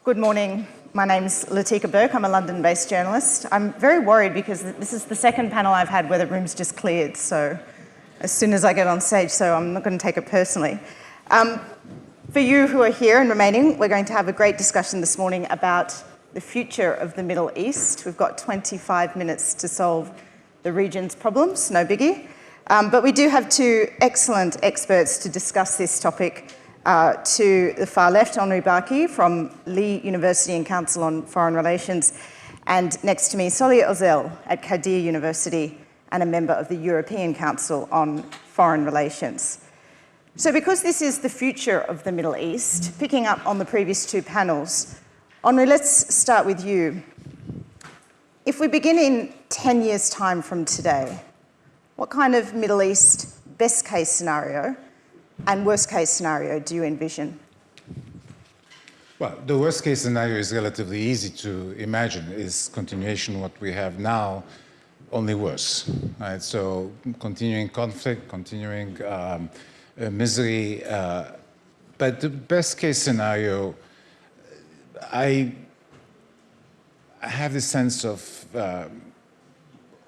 Good morning. My name's Latika Bourke. I'm a London-based journalist. I'm very worried because this is the second panel I've had where the room's just cleared, so as soon as I get on stage, so I'm not going to take it personally. For you who are here and remaining, we're going to have a great discussion this morning about the future of the Middle East. We've got 25 minutes to solve the region's problems, no biggie. But we do have two excellent experts to discuss this topic. To the far left, Henri Barkey from Lee University and Council on Foreign Relations, and next to me, Soli Özel at Kadir University and a member of the European Council on Foreign Relations. So because this is the future of the Middle East, picking up on the previous two panels, Henri, let's start with you. If we begin in 10 years' time from today, what kind of Middle East best case scenario and worst case scenario do you envision? Well, the worst case scenario is relatively easy to imagine. Is continuation what we have now, only worse, right? So continuing conflict, continuing misery. But the best case scenario, I have this sense of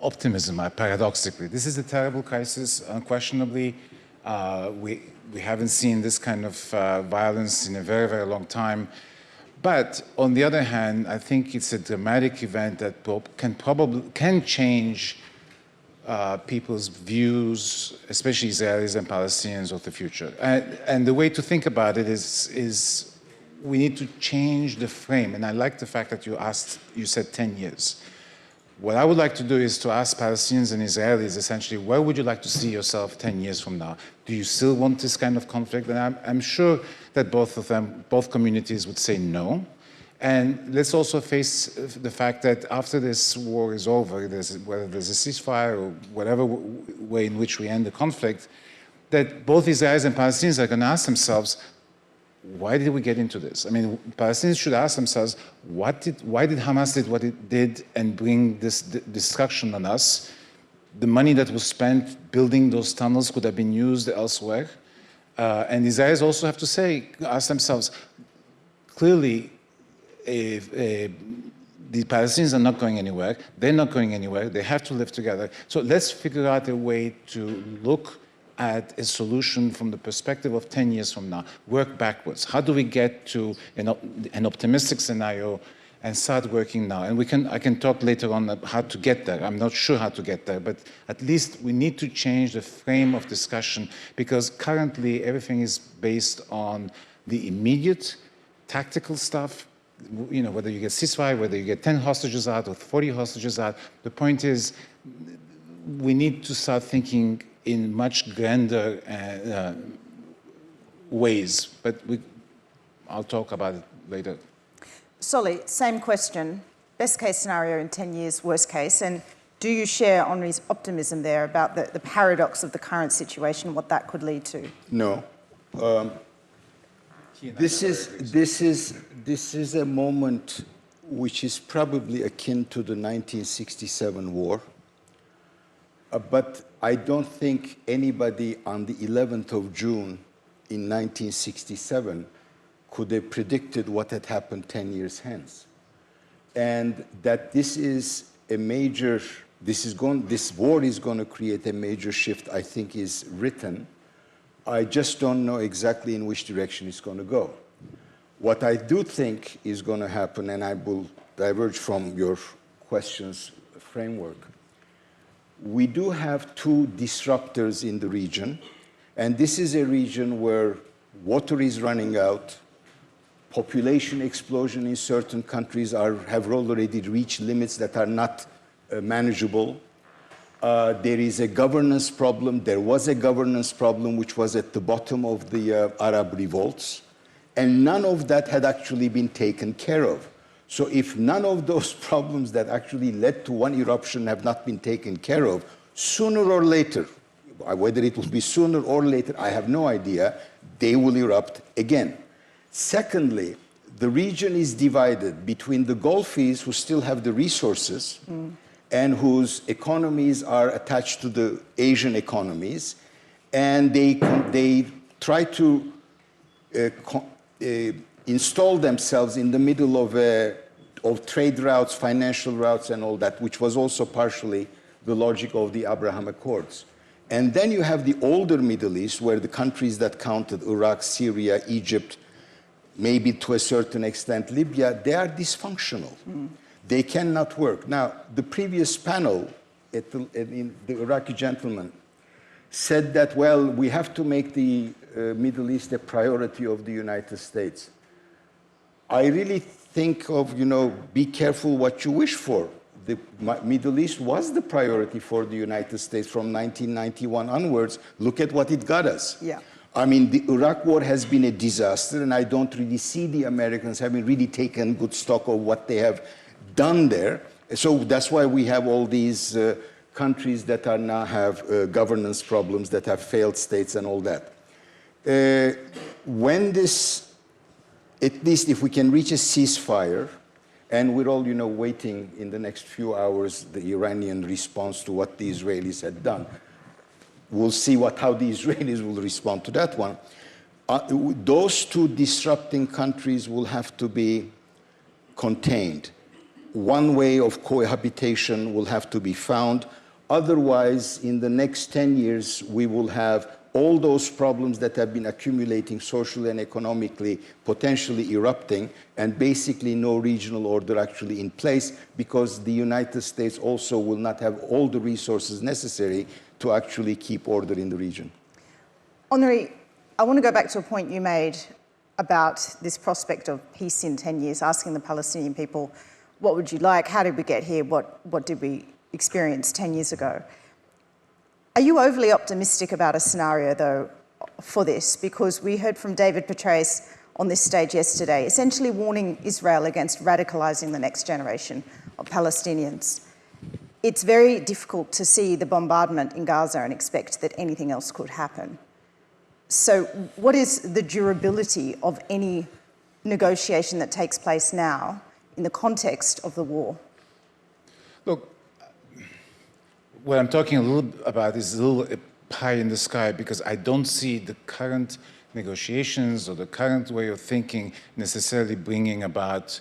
optimism, paradoxically. This is a terrible crisis, unquestionably. We haven't seen this kind of violence in a very, very long time. But on the other hand, I think it's a dramatic event that can change people's views, especially Israelis and Palestinians, of the future. And the way to think about it is we need to change the frame. And I like the fact that you said 10 years. What I would like to do is to ask Palestinians and Israelis essentially, where would you like to see yourself 10 years from now? Do you still want this kind of conflict? And I'm sure that both communities would say no. And let's also face the fact that after this war is over, whether there's a ceasefire or whatever way in which we end the conflict, that both Israelis and Palestinians are going to ask themselves, why did we get into this? I mean, Palestinians should ask themselves, why did Hamas did what it did and bring this destruction on us? The money that was spent building those tunnels could have been used elsewhere. And Israelis also have to ask themselves, clearly, the Palestinians are not going anywhere. They're not going anywhere. They have to live together. So let's figure out a way to look at a solution from the perspective of 10 years from now, work backwards. How do we get to an optimistic scenario and start working now? And I can talk later on about how to get there. I'm not sure how to get there, but at least we need to change the frame of discussion, because currently everything is based on the immediate tactical stuff. You know, whether you get ceasefire, whether you get 10 hostages out or 40 hostages out. The point is, we need to start thinking in much grander ways, but I'll talk about it later. Soli, same question. Best case scenario in 10 years, worst case, and do you share Henri's optimism there about the paradox of the current situation, what that could lead to? No. This is a moment which is probably akin to the 1967 war. But I don't think anybody on the 11th of June in 1967 could have predicted what had happened 10 years hence. And that this is a major, this war is going to create a major shift, I think is written. I just don't know exactly in which direction it's going to go. What I do think is going to happen, and I will diverge from your questions framework, we do have two disruptors in the region, and this is a region where water is running out, population explosion in certain countries have already reached limits that are not manageable. There is a governance problem. There was a governance problem which was at the bottom of the Arab revolts, and none of that had actually been taken care of. So if none of those problems that actually led to one eruption have not been taken care of, sooner or later, whether it will be sooner or later, I have no idea, they will erupt again. Secondly, the region is divided between the Gulfies, who still have the resources and whose economies are attached to the Asian economies, and they try to install themselves in the middle of trade routes, financial routes, and all that, which was also partially the logic of the Abraham Accords. And then you have the older Middle East, where the countries that counted, Iraq, Syria, Egypt, maybe to a certain extent Libya, they are dysfunctional. They cannot work. Now, the previous panel, the Iraqi gentleman, said that, well, we have to make the Middle East a priority of the United States. I really think of, be careful what you wish for. The Middle East was the priority for the United States from 1991 onwards. Look at what it got us. Yeah. I mean, the Iraq war has been a disaster, and I don't really see the Americans having really taken good stock of what they have done there. So that's why we have all these countries that are now have governance problems, that have failed states and all that. When this, at least if we can reach a ceasefire, and we're all, waiting in the next few hours the Iranian response to what the Israelis had done. We'll see how the Israelis will respond to that one. Those two disrupting countries will have to be contained. One way of cohabitation will have to be found. Otherwise, in the next 10 years, we will have all those problems that have been accumulating socially and economically, potentially erupting, and basically no regional order actually in place, because the United States also will not have all the resources necessary to actually keep order in the region. Henri, I want to go back to a point you made about this prospect of peace in 10 years, asking the Palestinian people, what would you like? How did we get here? What did we experience 10 years ago? Are you overly optimistic about a scenario, though, for this? Because we heard from David Petraeus on this stage yesterday, essentially warning Israel against radicalising the next generation of Palestinians. It's very difficult to see the bombardment in Gaza and expect that anything else could happen. So what is the durability of any negotiation that takes place now in the context of the war? Look, what I'm talking a little about is a little pie in the sky, because I don't see the current negotiations or the current way of thinking necessarily bringing about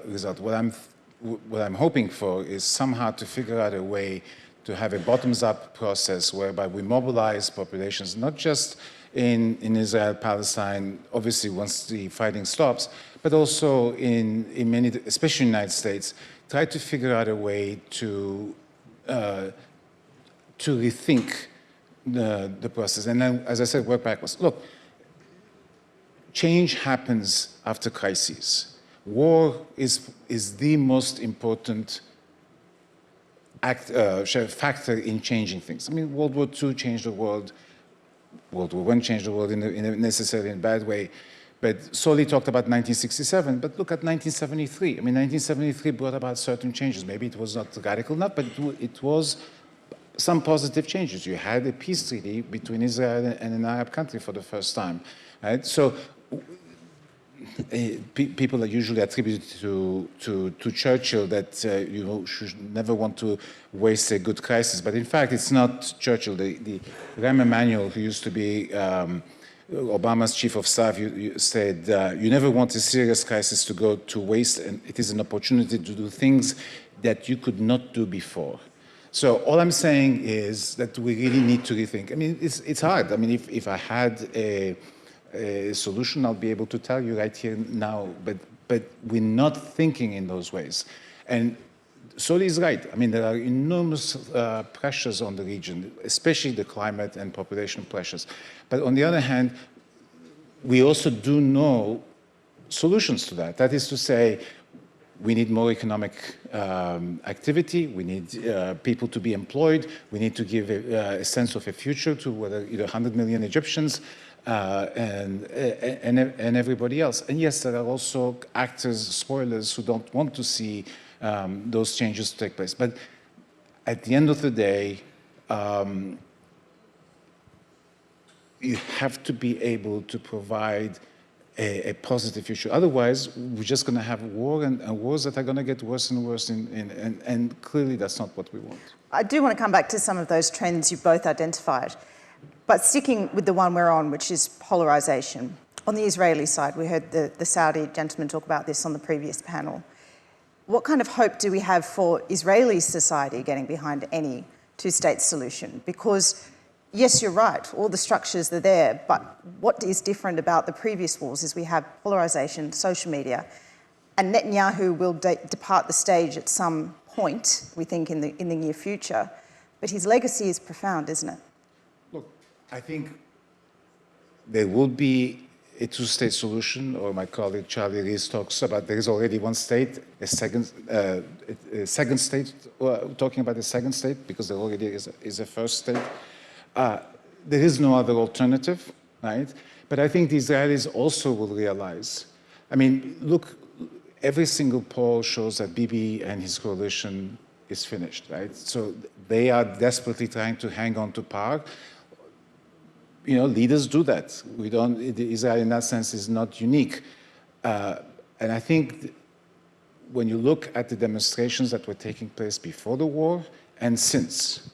result. What I'm hoping for is somehow to figure out a way to have a bottoms-up process whereby we mobilize populations, not just in Israel, Palestine, obviously once the fighting stops, but also in many, especially in the United States, try to figure out a way to rethink the process. And then, as I said, work backwards. Look, change happens after crises. War is the most important factor in changing things. I mean, World War II changed the world. World War I changed the world in a necessarily in a bad way. But Soli talked about 1967, but look at 1973. I mean, 1973 brought about certain changes. Maybe it was not radical enough, but it was some positive changes. You had a peace treaty between Israel and an Arab country for the first time, right? So people are usually attributed to Churchill that you should never want to waste a good crisis. But in fact, it's not Churchill. The Rahm Emanuel, who used to be Obama's chief of staff, said, you never want a serious crisis to go to waste, and it is an opportunity to do things that you could not do before. So all I'm saying is that we really need to rethink. I mean, it's hard. I mean, if I had a solution, I'll be able to tell you right here now, but we're not thinking in those ways. And Soli is right. I mean, there are enormous pressures on the region, especially the climate and population pressures. But on the other hand, we also do know solutions to that. That is to say, we need more economic activity. We need people to be employed. We need to give a sense of a future to whether 100 million Egyptians and everybody else. And yes, there are also actors, spoilers, who don't want to see those changes take place. But at the end of the day, you have to be able to provide a positive future. Otherwise, we're just going to have war and wars that are going to get worse and worse, and clearly that's not what we want. I do want to come back to some of those trends you've both identified, but sticking with the one we're on, which is polarization. On the Israeli side, we heard the Saudi gentleman talk about this on the previous panel. What kind of hope do we have for Israeli society getting behind any two-state solution? Because, yes, you're right, all the structures are there, but what is different about the previous wars is we have polarisation, social media, and Netanyahu will depart the stage at some point, we think, in the near future. But his legacy is profound, isn't it? Look, I think there will be a two-state solution, or my colleague Charlie Rees talks about there is already one state, a second state, talking about a second state, because there already is a first state. There is no other alternative, right? But I think the Israelis also will realize, I mean, look, every single poll shows that Bibi and his coalition is finished, right? So they are desperately trying to hang on to power. You know, leaders do that. Israel in that sense is not unique. And I think when you look at the demonstrations that were taking place before the war and since,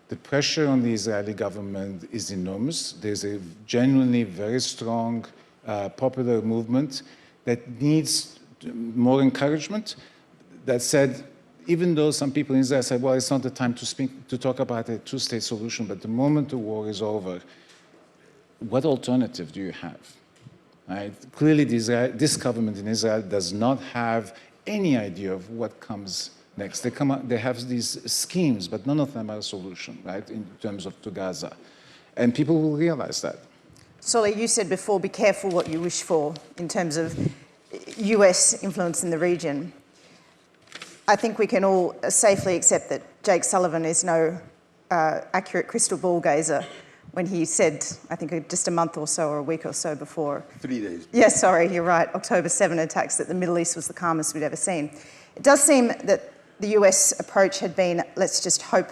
the pressure on the Israeli government is enormous. There's a genuinely very strong popular movement that needs more encouragement. That said, even though some people in Israel said, well, it's not the time to talk about a two-state solution, but the moment the war is over, what alternative do you have? Right? Clearly, this government in Israel does not have any idea of what comes next. They have these schemes, but none of them are a solution, right, in terms of to Gaza. And people will realize that. Soli, you said before, be careful what you wish for in terms of US influence in the region. I think we can all safely accept that Jake Sullivan is no accurate crystal ball gazer when he said, I think just a month or so or a week or so before. 3 days. Yes, sorry, you're right, October 7 attacks, that the Middle East was the calmest we'd ever seen. It does seem that the US approach had been, let's just hope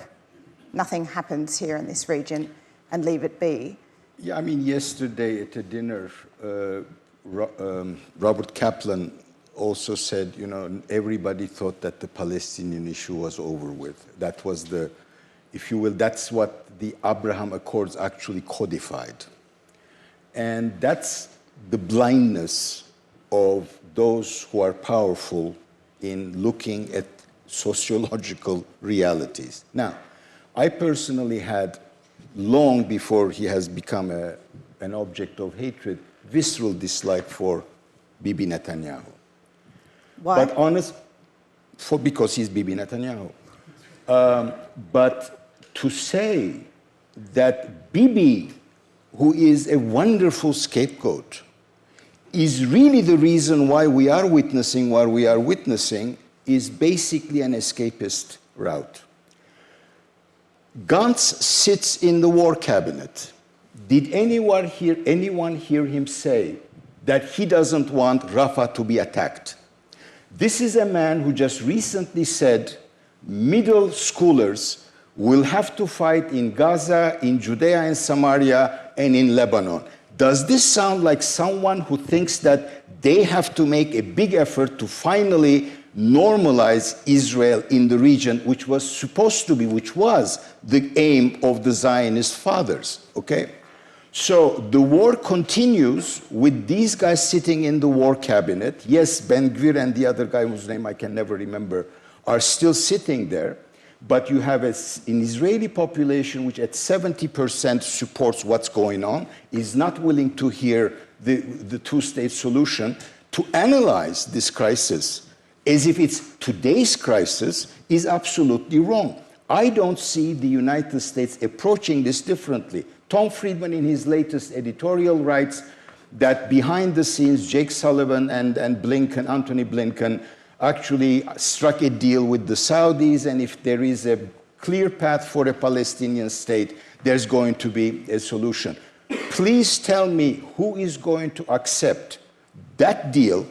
nothing happens here in this region and leave it be. Yeah, I mean, yesterday at a dinner, Robert Kaplan also said, you know, everybody thought that the Palestinian issue was over with. That was the, if you will, that's what the Abraham Accords actually codified. And that's the blindness of those who are powerful in looking at sociological realities. Now, I personally had, long before he has become an object of hatred, visceral dislike for Bibi Netanyahu. Why? But because he's Bibi Netanyahu. But to say that Bibi, who is a wonderful scapegoat, is really the reason why we are witnessing what we are witnessing is basically an escapist route. Gantz sits in the war cabinet. Did anyone hear him say that he doesn't want Rafah to be attacked? This is a man who just recently said middle schoolers will have to fight in Gaza, in Judea and Samaria, and in Lebanon. Does this sound like someone who thinks that they have to make a big effort to finally normalize Israel in the region, which was supposed to be, which was the aim of the Zionist fathers, okay? So the war continues with these guys sitting in the war cabinet. Yes, Ben-Gvir and the other guy whose name I can never remember are still sitting there. But you have an Israeli population which at 70% supports what's going on, is not willing to hear the two-state solution, to analyze this crisis as if it's today's crisis is absolutely wrong. I don't see the United States approaching this differently. Tom Friedman in his latest editorial writes that behind the scenes, Jake Sullivan and Blinken, Antony Blinken, actually struck a deal with the Saudis, and if there is a clear path for a Palestinian state, there's going to be a solution. Please tell me who is going to accept that deal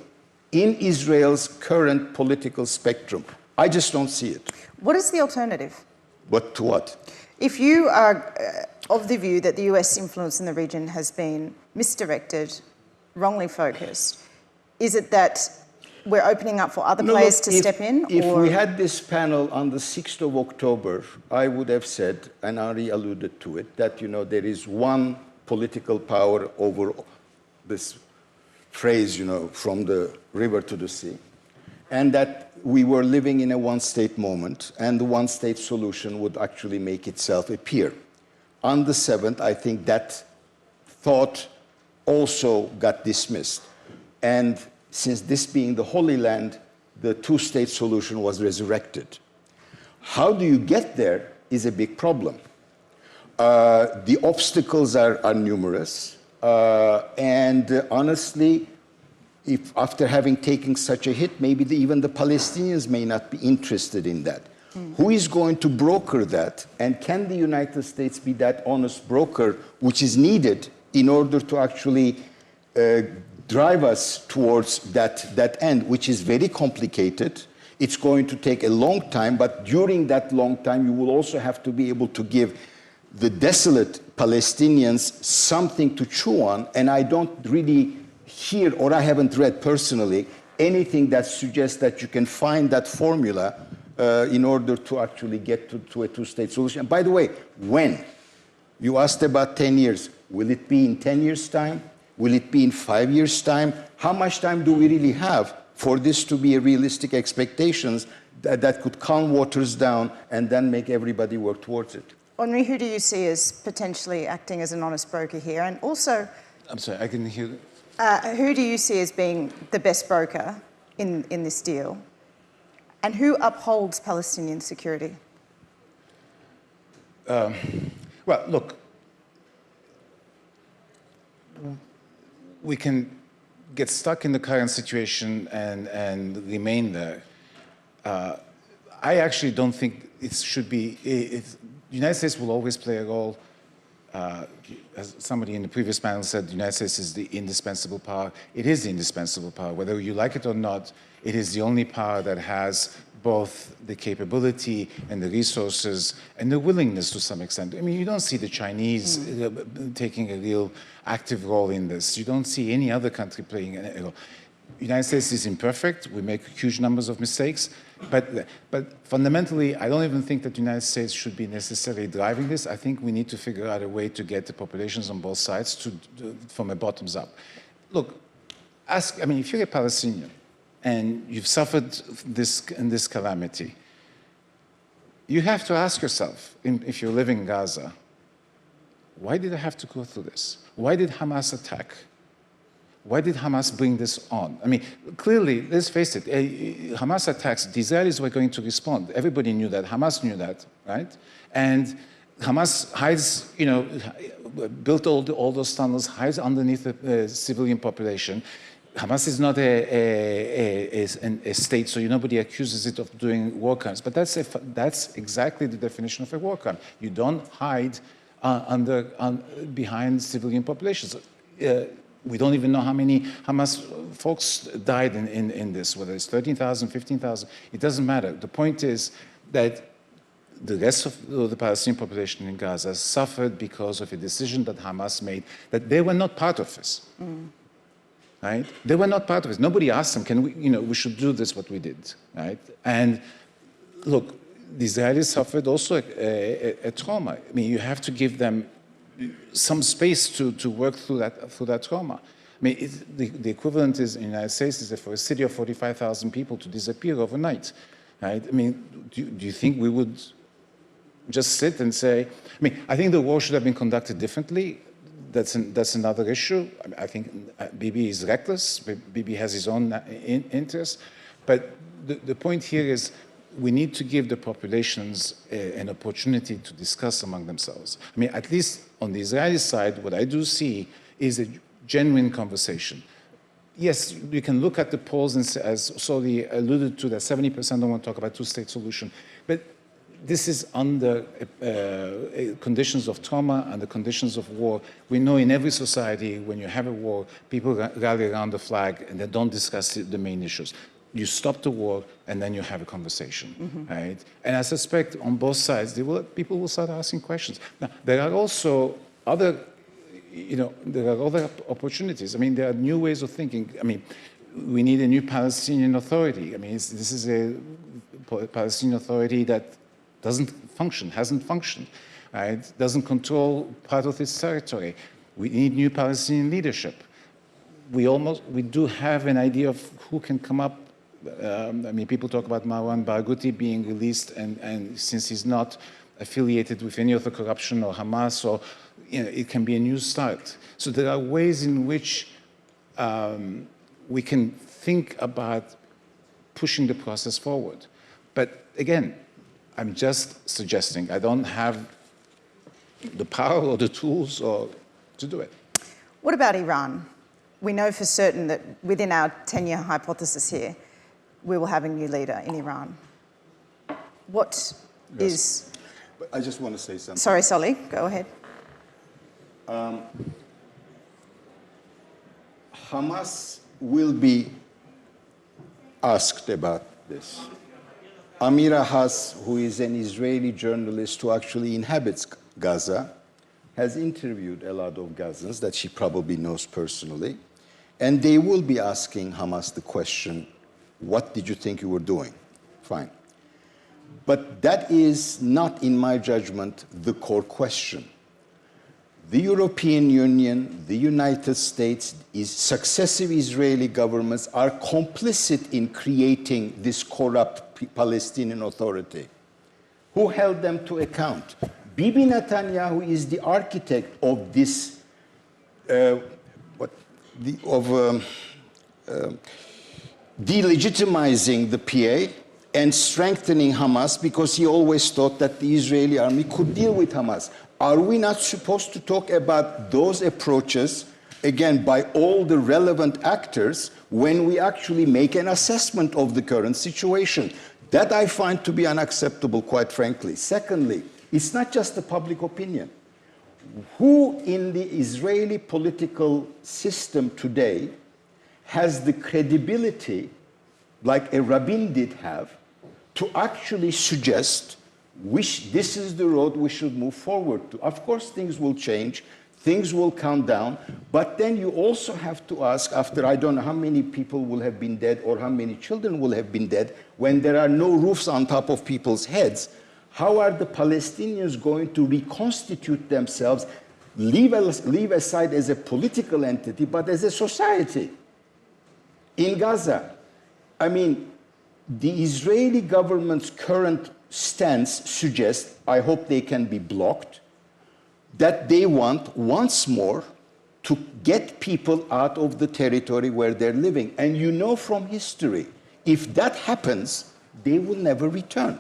in Israel's current political spectrum. I just don't see it. What is the alternative? But to what? If you are of the view that the US influence in the region has been misdirected, wrongly focused, is it that we're opening up for other players to step in? If we had this panel on the 6th of October, I would have said, and Henri alluded to it, that, you know, there is one political power over this phrase, you know, from the river to the sea, and that we were living in a one-state moment, and the one-state solution would actually make itself appear. On the 7th, I think that thought also got dismissed. And since this being the Holy Land, the two-state solution was resurrected. How do you get there is a big problem. The obstacles are numerous, and honestly, if after having taken such a hit, maybe even the Palestinians may not be interested in that. Who is going to broker that? And can the United States be that honest broker which is needed in order to actually drive us towards that end, which is very complicated. It's going to take a long time, but during that long time, you will also have to be able to give the desolate Palestinians something to chew on, and I don't really hear, or I haven't read personally, anything that suggests that you can find that formula in order to actually get to a two-state solution. And by the way, when? You asked about 10 years. Will it be in 10 years' time? Will it be in 5 years' time? How much time do we really have for this to be a realistic expectations that could calm waters down and then make everybody work towards it? Henri, who do you see as potentially acting as an honest broker here? And also... I'm sorry, I can hear... who do you see as being the best broker in this deal? And who upholds Palestinian security? Well, look, we can get stuck in the current situation and remain there. I actually don't think it should be... the United States will always play a role. As somebody in the previous panel said, the United States is the indispensable power. It is the indispensable power. Whether you like it or not, it is the only power that has both the capability and the resources and the willingness to some extent. I mean, you don't see the Chinese taking a real active role in this. You don't see any other country playing a role. The United States is imperfect. We make huge numbers of mistakes. But fundamentally, I don't even think that the United States should be necessarily driving this. I think we need to figure out a way to get the populations on both sides from a bottoms up. Look, I mean, if you're a Palestinian and you've suffered this calamity, you have to ask yourself, if you're living in Gaza, why did I have to go through this? Why did Hamas attack? Why did Hamas bring this on? I mean, clearly, let's face it, Hamas attacks, the Israelis were going to respond. Everybody knew that. Hamas knew that, right? And Hamas hides, you know, built all those tunnels, hides underneath the civilian population. Hamas is not a state, so nobody accuses it of doing war crimes. But that's exactly the definition of a war crime. You don't hide behind civilian populations. We don't even know how many Hamas folks died in this, whether it's 13,000, 15,000, it doesn't matter. The point is that the rest of the Palestinian population in Gaza suffered because of a decision that Hamas made, that they were not part of this. Right? They were not part of it. Nobody asked them, can we, we should do this, what we did, right? And look, the Israelis suffered also a trauma. I mean, you have to give them some space to work through that trauma. I mean, the equivalent is in the United States is that for a city of 45,000 people to disappear overnight, right? I mean, do you think we would just sit and say, I mean, I think the war should have been conducted differently. That's another issue. I think Bibi is reckless. Bibi has his own interests. But the point here is we need to give the populations an opportunity to discuss among themselves. I mean, at least on the Israeli side, what I do see is a genuine conversation. Yes, you can look at the polls, and as Soli alluded to, that 70% don't want to talk about two-state solution. But this is under conditions of trauma and the conditions of war. We know in every society, when you have a war, people rally around the flag and they don't discuss the main issues. You stop the war, and then you have a conversation, right? And I suspect on both sides, people will start asking questions. Now, there are also other, there are other opportunities. I mean, there are new ways of thinking. I mean, we need a new Palestinian Authority. I mean, this is a Palestinian Authority that doesn't function, hasn't functioned, right? Doesn't control part of its territory. We need new Palestinian leadership. we do have an idea of who can come up. I mean, people talk about Marwan Barghouti being released, and since he's not affiliated with any other corruption or Hamas, or it can be a new start. So there are ways in which we can think about pushing the process forward. But again, I'm just suggesting. I don't have the power or the tools to do it. What about Iran? We know for certain that within our 10-year hypothesis here, we will have a new leader in Iran. What is... I just want to say something. Sorry, Soli, go ahead. Hamas will be asked about this. Amira Haas, who is an Israeli journalist who actually inhabits Gaza, has interviewed a lot of Gazans that she probably knows personally, and they will be asking Hamas the question, what did you think you were doing? Fine. But that is not, in my judgment, the core question. The European Union, the United States, successive Israeli governments are complicit in creating this corrupt Palestinian Authority. Who held them to account? Bibi Netanyahu is the architect of this, delegitimizing the PA and strengthening Hamas, because he always thought that the Israeli army could deal with Hamas. Are we not supposed to talk about those approaches, again, by all the relevant actors when we actually make an assessment of the current situation? That I find to be unacceptable, quite frankly. Secondly, it's not just the public opinion. Who in the Israeli political system today has the credibility, like a Rabin did have, to actually suggest this is the road we should move forward to? Of course, things will change, things will calm down, but then you also have to ask, after I don't know how many people will have been dead or how many children will have been dead, when there are no roofs on top of people's heads, how are the Palestinians going to reconstitute themselves, leave aside as a political entity, but as a society in Gaza? I mean, the Israeli government's current stance suggests, I hope they can be blocked, that they want once more to get people out of the territory where they're living. And you know from history, if that happens, they will never return.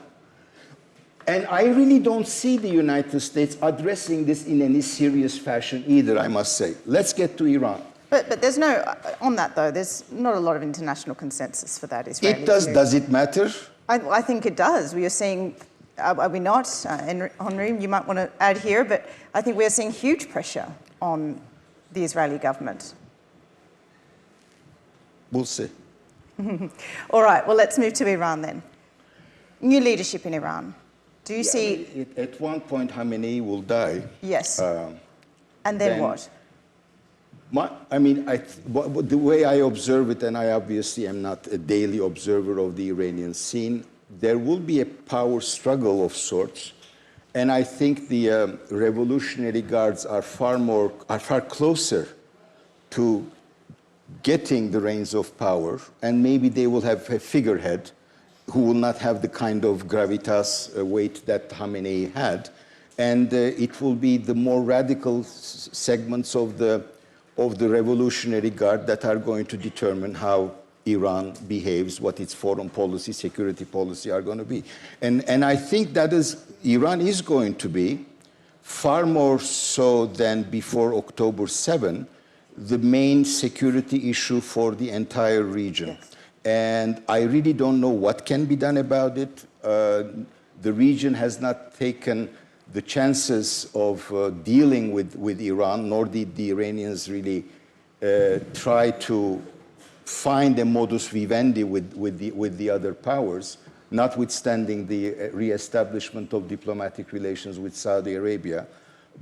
And I really don't see the United States addressing this in any serious fashion either, I must say. Let's get to Iran. But there's no, on that though, there's not a lot of international consensus for that Israeli It does. Does it matter? I think it does. We are seeing, are we not? Henri, you might want to add here, but I think we're seeing huge pressure on the Israeli government. We'll see. All right, well, let's move to Iran then. New leadership in Iran. Do you see... At one point, Khamenei will die. Yes. And then what? The way I observe it, and I obviously am not a daily observer of the Iranian scene, there will be a power struggle of sorts, and I think the Revolutionary Guards are far closer to getting the reins of power, and maybe they will have a figurehead who will not have the kind of gravitas weight that Khamenei had, and it will be the more radical segments of the Revolutionary Guard that are going to determine how Iran behaves, what its foreign policy, security policy are going to be. And I think that Iran is going to be, far more so than before October 7, the main security issue for the entire region. Yes. And I really don't know what can be done about it. The region has not taken the chances of dealing with Iran, nor did the Iranians really try to find a modus vivendi with the other powers, notwithstanding the reestablishment of diplomatic relations with Saudi Arabia.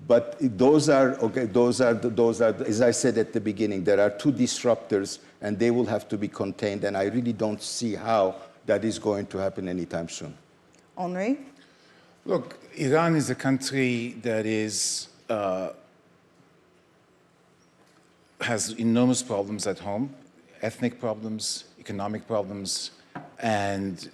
But those are, as I said at the beginning, there are two disruptors, and they will have to be contained, and I really don't see how that is going to happen anytime soon. Henri? Look, Iran is a country that is has enormous problems at home, ethnic problems, economic problems, and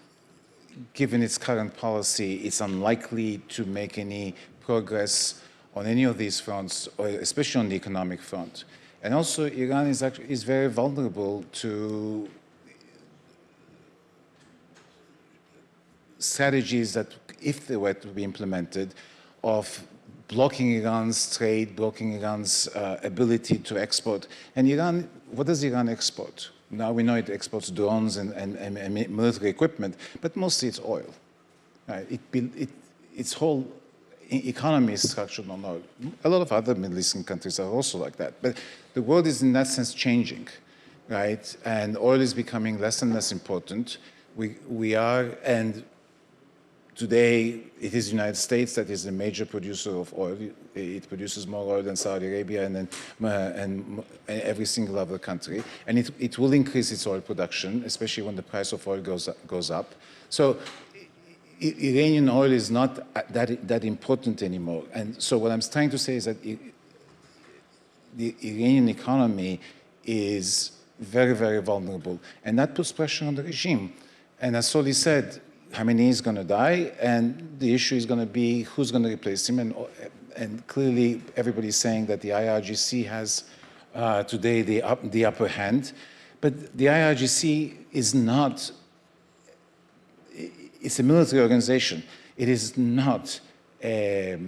given its current policy, it's unlikely to make any progress on any of these fronts, or especially on the economic front. And also, Iran is very vulnerable to strategies that, if they were to be implemented, of blocking Iran's trade, blocking Iran's ability to export. And Iran, what does Iran export? Now we know it exports drones and military equipment, but mostly it's oil. Right? Its whole economy is structured on oil. A lot of other Middle Eastern countries are also like that. But the world is in that sense changing, right? And oil is becoming less and less important. And today, it is the United States that is the major producer of oil. It produces more oil than Saudi Arabia and every single other country. And it will increase its oil production, especially when the price of oil goes up. So Iranian oil is not that important anymore. And so what I'm trying to say is that the Iranian economy is very, very vulnerable. And that puts pressure on the regime. And as Soli said, Khamenei is going to die, and the issue is going to be who's going to replace him. And clearly, everybody's saying that the IRGC has today the upper hand. But the IRGC is not, it's a military organization. It is not a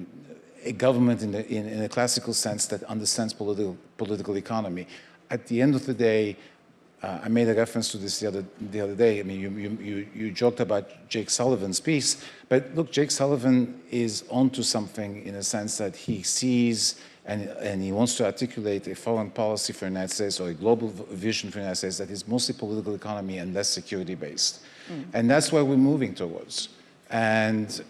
government in a classical sense that understands political economy. At the end of the day, I made a reference to this the other day. I mean, you joked about Jake Sullivan's piece, but look, Jake Sullivan is onto something in a sense that he sees and he wants to articulate a foreign policy for the United States or a global vision for the United States that is mostly political economy and less security-based. And that's where we're moving towards. And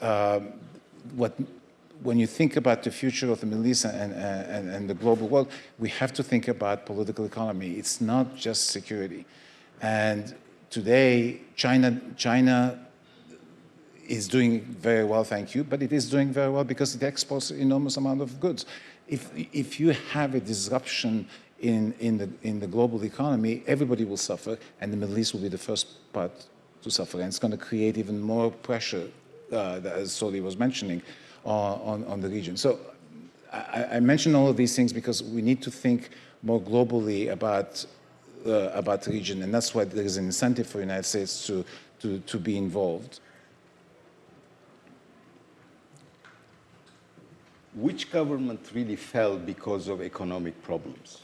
when you think about the future of the Middle East and the global world, we have to think about political economy. It's not just security. And today, China is doing very well, thank you, but it is doing very well because it exports an enormous amount of goods. If you have a disruption in the global economy, everybody will suffer, and the Middle East will be the first part to suffer. And it's going to create even more pressure, as Soli was mentioning, on the region. So I mention all of these things because we need to think more globally about the region, and that's why there is an incentive for the United States to be involved. Which government really fell because of economic problems?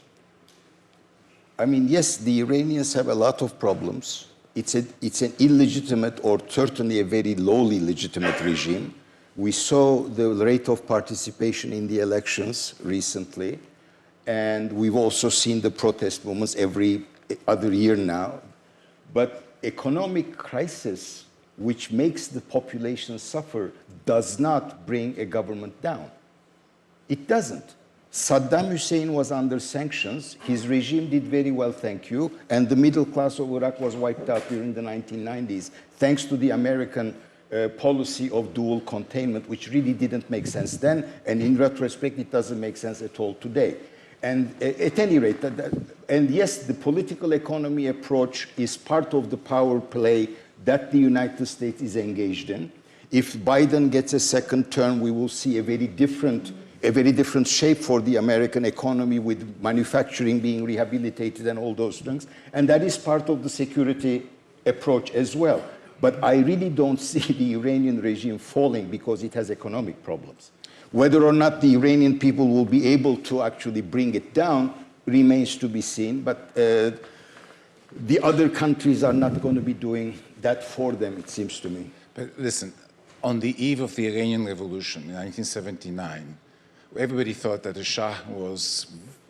I mean, yes, the Iranians have a lot of problems. It's an illegitimate or certainly a very lowly legitimate regime. We saw the rate of participation in the elections recently, and we've also seen the protest movements every other year now. But economic crisis, which makes the population suffer, does not bring a government down. It doesn't. Saddam Hussein was under sanctions. His regime did very well, thank you, and the middle class of Iraq was wiped out during the 1990s, thanks to the American policy of dual containment, which really didn't make sense then, and in retrospect, it doesn't make sense at all today. And at any rate, and yes, the political economy approach is part of the power play that the United States is engaged in. If Biden gets a second term, we will see a very different shape for the American economy, with manufacturing being rehabilitated and all those things. And that is part of the security approach as well. But I really don't see the Iranian regime falling because it has economic problems. Whether or not the Iranian people will be able to actually bring it down remains to be seen. But the other countries are not going to be doing that for them, it seems to me. But listen, on the eve of the Iranian Revolution in 1979, everybody thought that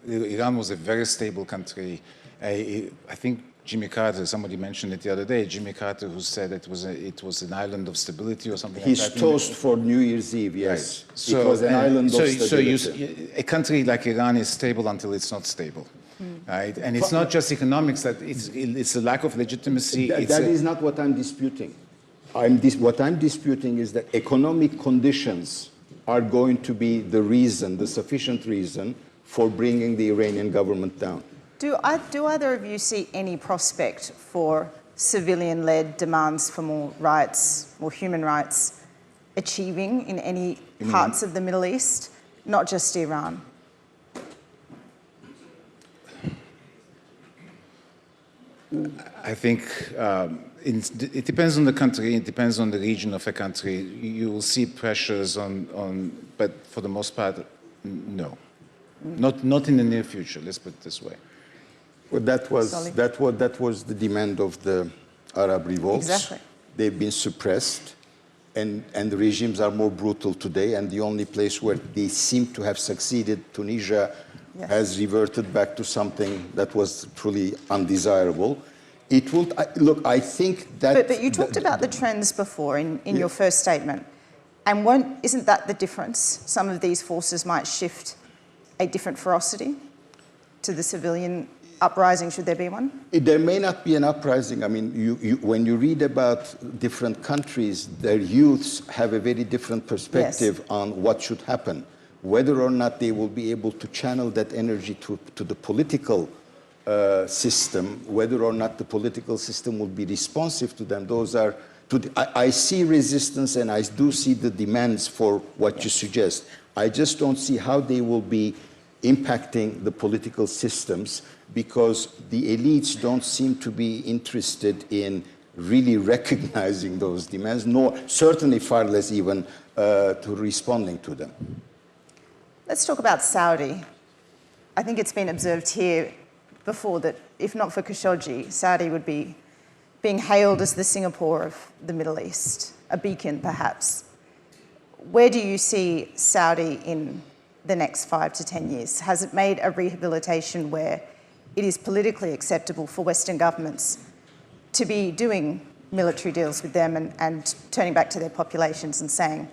Iran was a very stable country. I think Jimmy Carter, somebody mentioned it the other day, Jimmy Carter, who said it was an island of stability or something like that. His toast for New Year's Eve, yes. Right. So, it was an island of stability. So a country like Iran is stable until it's not stable, right? And it's not just economics, that it's a lack of legitimacy. That is not what I'm disputing. What I'm disputing is that economic conditions are going to be the reason, the sufficient reason, for bringing the Iranian government down. Do either of you see any prospect for civilian-led demands for more rights, more human rights, achieving in any parts of the Middle East, not just Iran? I think it depends on the country, it depends on the region of a country. You will see pressures but for the most part, no. Not in the near future, let's put it this way. Well, that was the demand of the Arab revolts. Exactly. They've been suppressed, and the regimes are more brutal today, and the only place where they seem to have succeeded, Tunisia, yes, has reverted back to something that was truly undesirable. It will, look, I think that... But you talked about the trends before in your first statement, and isn't that the difference? Some of these forces might shift a different ferocity to the civilian uprising, should there be one? There may not be an uprising. I mean, when you read about different countries, their youths have a very different perspective, yes, on what should happen. Whether or not they will be able to channel that energy to the political system, whether or not the political system will be responsive to them, those are... I see resistance and I do see the demands for what, yes, you suggest. I just don't see how they will be impacting the political systems, because the elites don't seem to be interested in really recognizing those demands, nor certainly far less even to responding to them. Let's talk about Saudi. I think it's been observed here before that if not for Khashoggi, Saudi would be being hailed as the Singapore of the Middle East, a beacon perhaps. Where do you see Saudi in the next 5 to 10 years? Has it made a rehabilitation where it is politically acceptable for Western governments to be doing military deals with them and turning back to their populations and saying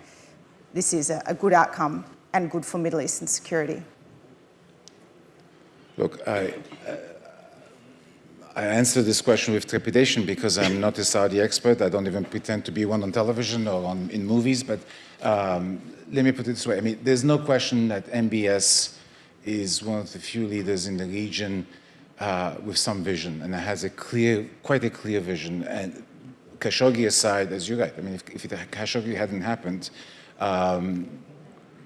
this is a good outcome and good for Middle Eastern security? Look, I answer this question with trepidation because I'm not a Saudi expert. I don't even pretend to be one on television or in movies, but let me put it this way. I mean, there's no question that MBS is one of the few leaders in the region with some vision, and it has quite a clear vision. And Khashoggi aside, as you're right, I mean, if Khashoggi hadn't happened,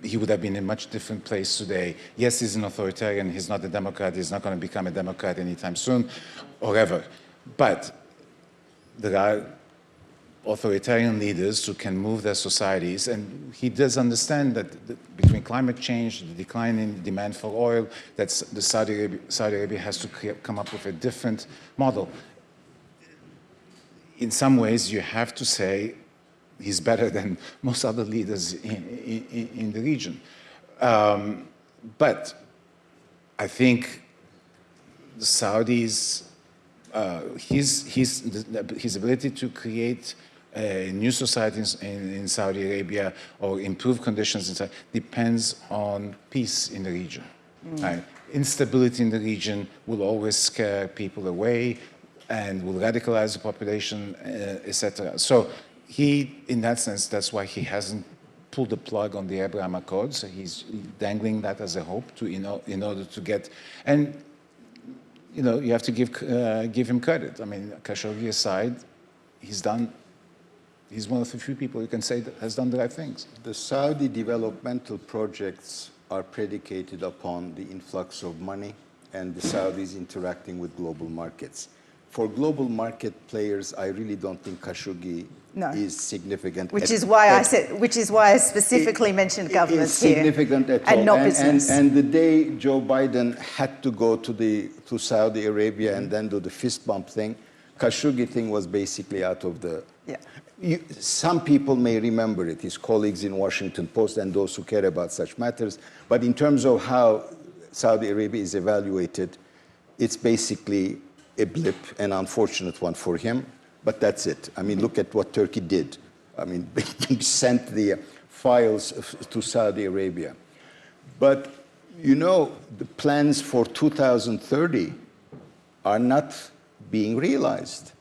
he would have been in a much different place today. Yes, he's an authoritarian, he's not a democrat, he's not going to become a democrat anytime soon, or ever. But there are authoritarian leaders who can move their societies, and he does understand that between climate change, the decline in demand for oil, that Saudi Arabia has to come up with a different model. In some ways, you have to say he's better than most other leaders in the region. But I think the Saudis, his ability to create new societies in Saudi Arabia or improve conditions inside depends on peace in the region. Right? Instability in the region will always scare people away and will radicalize the population, etc. So he, in that sense, that's why he hasn't pulled the plug on the Abraham Accords. So he's dangling that as a hope in order to get, and you know, you have to give him credit. I mean, Khashoggi aside, he's one of the few people you can say that has done the right things. The Saudi developmental projects are predicated upon the influx of money and the Saudis interacting with global markets. For global market players, I really don't think Khashoggi is significant. Which is why I specifically mentioned governments here. Significant at all. And not business. And the day Joe Biden had to go to Saudi Arabia and then do the fist bump thing, Khashoggi thing was basically out of the... Yeah. Some people may remember it, his colleagues in Washington Post and those who care about such matters. But in terms of how Saudi Arabia is evaluated, it's basically a blip, an unfortunate one for him, but that's it. I mean, look at what Turkey did. I mean, he sent the files to Saudi Arabia. But, you know, the plans for 2030 are not being realized.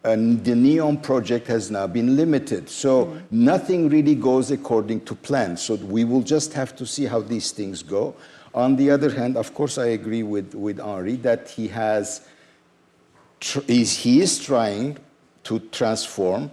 And the NEOM project has now been limited. So nothing really goes according to plan. So we will just have to see how these things go. On the other hand, of course, I agree with Henri that he is trying to transform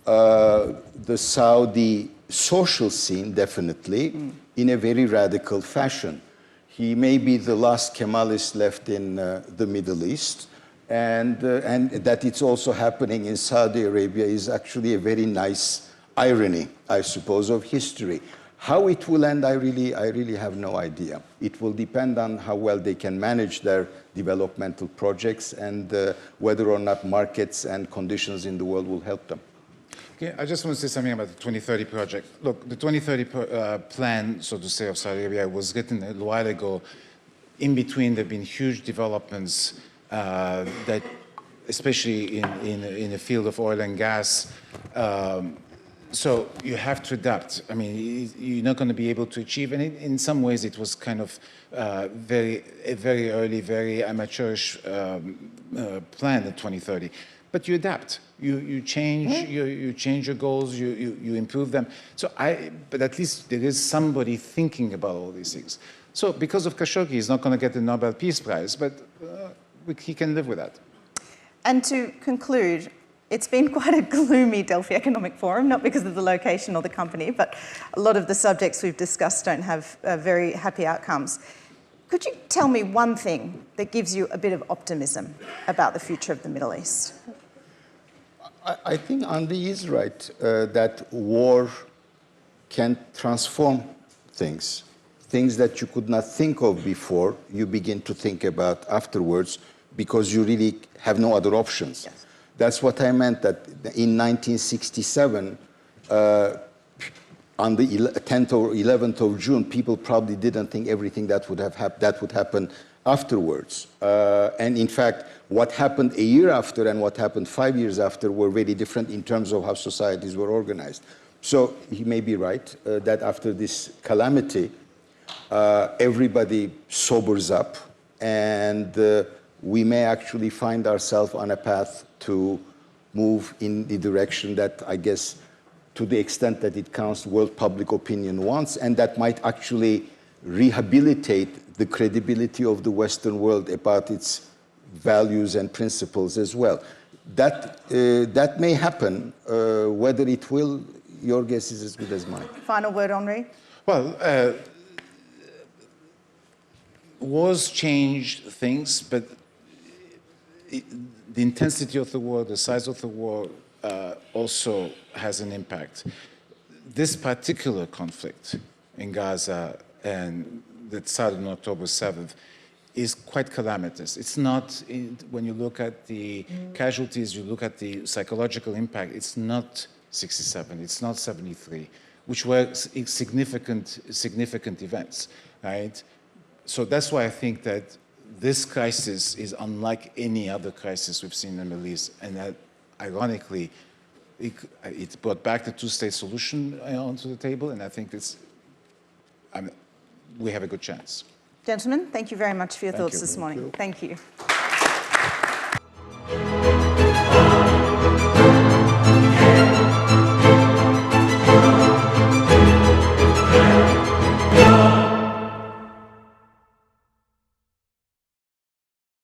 the Saudi social scene, definitely, in a very radical fashion. He may be the last Kemalist left in the Middle East, and that it's also happening in Saudi Arabia is actually a very nice irony, I suppose, of history. How it will end, I really have no idea. It will depend on how well they can manage their developmental projects and whether or not markets and conditions in the world will help them. Okay, I just want to say something about the 2030 project. Look, the 2030 plan, so to say, of Saudi Arabia was written a while ago. In between, there have been huge developments that, especially in the field of oil and gas, so you have to adapt. I mean, you're not going to be able to achieve, and in some ways it was kind of very early, very amateurish plan at 2030. But you adapt. You change. You change your goals. You improve them. So but at least there is somebody thinking about all these things. So because of Khashoggi, he's not going to get the Nobel Peace Prize, but he can live with that. And to conclude, it's been quite a gloomy Delphi Economic Forum, not because of the location or the company, but a lot of the subjects we've discussed don't have very happy outcomes. Could you tell me one thing that gives you a bit of optimism about the future of the Middle East? I think Andy is right that war can transform things. Things that you could not think of before, you begin to think about afterwards because you really have no other options. Yes. That's what I meant, that in 1967, on the 10th or 11th of June, people probably didn't think everything that would happen afterwards. And in fact, what happened a year after and what happened 5 years after were very different in terms of how societies were organized. So he may be right that after this calamity, everybody sobers up, and we may actually find ourselves on a path to move in the direction that, I guess, to the extent that it counts, world public opinion wants, and that might actually rehabilitate the credibility of the Western world about its values and principles as well. That may happen. Whether it will, your guess is as good as mine. Final word, Henri? Well, wars change things, but the intensity of the war, the size of the war, also has an impact. This particular conflict in Gaza and that started on October 7th is quite calamitous. It's not, when you look at the casualties, you look at the psychological impact, it's not 67, it's not 73, which were significant events, right? So that's why I think that this crisis is unlike any other crisis we've seen in the Middle East, and that, ironically, it brought back the two-state solution onto the table, and I think we have a good chance. Gentlemen, thank you very much for your thoughts this morning. Thank you.